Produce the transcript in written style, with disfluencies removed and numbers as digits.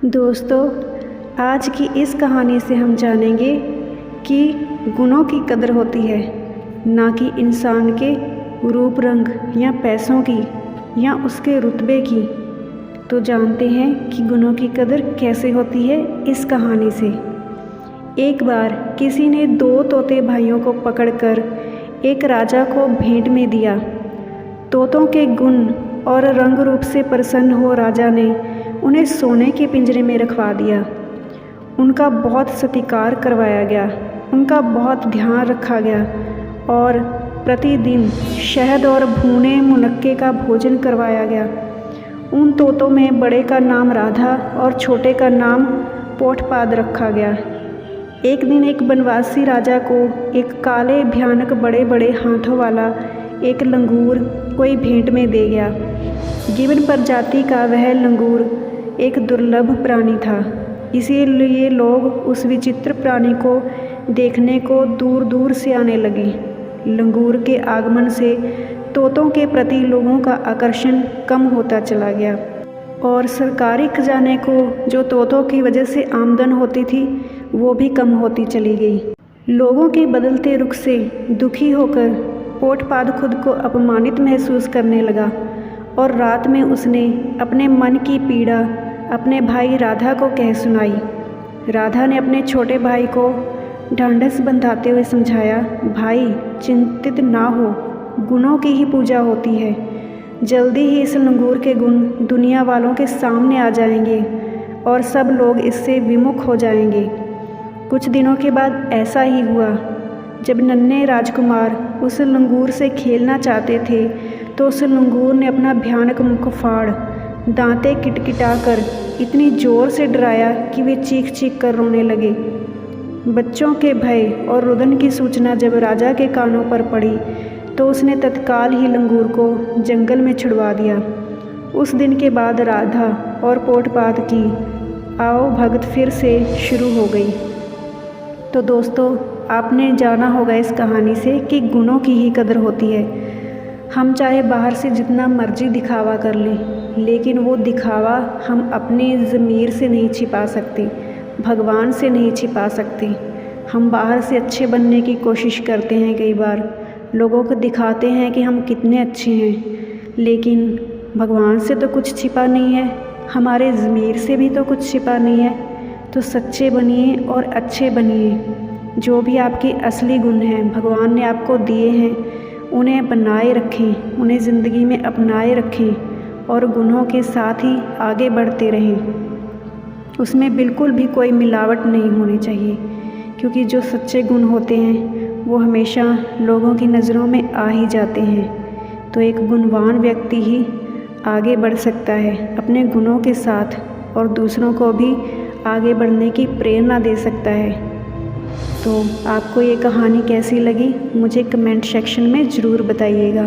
दोस्तों, आज की इस कहानी से हम जानेंगे कि गुणों की कदर होती है, ना कि इंसान के रूप रंग या पैसों की या उसके रुतबे की। तो जानते हैं कि गुणों की कदर कैसे होती है इस कहानी से। एक बार किसी ने 2 तोते भाइयों को पकड़कर एक राजा को भेंट में दिया। तोतों के गुण और रंग रूप से प्रसन्न हो राजा ने उन्हें सोने के पिंजरे में रखवा दिया। उनका बहुत सत्कार करवाया गया, उनका बहुत ध्यान रखा गया और प्रतिदिन शहद और भुने मुनक्के का भोजन करवाया गया। उन तोतों में बड़े का नाम राधा और छोटे का नाम पोठपाद रखा गया। एक दिन एक बनवासी राजा को एक काले भयानक बड़े बड़े हाथों वाला एक लंगूर कोई भेंट में दे गया। गिबन प्रजाति का वह लंगूर एक दुर्लभ प्राणी था, इसीलिए लोग उस विचित्र प्राणी को देखने को दूर दूर से आने लगे। लंगूर के आगमन से तोतों के प्रति लोगों का आकर्षण कम होता चला गया और सरकारी खजाने को जो तोतों की वजह से आमदन होती थी वो भी कम होती चली गई। लोगों के बदलते रुख से दुखी होकर पोठपाद खुद को अपमानित महसूस करने लगा और रात में उसने अपने मन की पीड़ा अपने भाई राधा को कह सुनाई। राधा ने अपने छोटे भाई को ढांढस बंधाते हुए समझाया, भाई चिंतित ना हो, गुणों की ही पूजा होती है। जल्दी ही इस लंगूर के गुण दुनिया वालों के सामने आ जाएंगे और सब लोग इससे विमुख हो जाएंगे। कुछ दिनों के बाद ऐसा ही हुआ। जब नन्हे राजकुमार उस लंगूर से खेलना चाहते थे तो उस लंगूर ने अपना भयानक मुख फाड़ दांतें किटकिटाकर इतनी ज़ोर से डराया कि वे चीख चीख कर रोने लगे। बच्चों के भय और रुदन की सूचना जब राजा के कानों पर पड़ी तो उसने तत्काल ही लंगूर को जंगल में छुड़वा दिया। उस दिन के बाद राधा और पोठपाद की आओ भगत फिर से शुरू हो गई। तो दोस्तों, आपने जाना होगा इस कहानी से कि गुणों की ही कदर होती है। हम चाहे बाहर से जितना मर्जी दिखावा कर लें, लेकिन वो दिखावा हम अपनी ज़मीर से नहीं छिपा सकते, भगवान से नहीं छिपा सकते। हम बाहर से अच्छे बनने की कोशिश करते हैं, कई बार लोगों को दिखाते हैं कि हम कितने अच्छे हैं, लेकिन भगवान से तो कुछ छिपा नहीं है, हमारे ज़मीर से भी तो कुछ छिपा नहीं है। तो सच्चे बनिए और अच्छे बनिए। जो भी आपके असली गुण हैं भगवान ने आपको दिए हैं, उन्हें बनाए रखें, उन्हें ज़िंदगी में अपनाए रखें और गुणों के साथ ही आगे बढ़ते रहें। उसमें बिल्कुल भी कोई मिलावट नहीं होनी चाहिए, क्योंकि जो सच्चे गुण होते हैं वो हमेशा लोगों की नज़रों में आ ही जाते हैं। तो एक गुणवान व्यक्ति ही आगे बढ़ सकता है अपने गुणों के साथ और दूसरों को भी आगे बढ़ने की प्रेरणा दे सकता है। तो आपको ये कहानी कैसी लगी मुझे कमेंट सेक्शन में ज़रूर बताइएगा।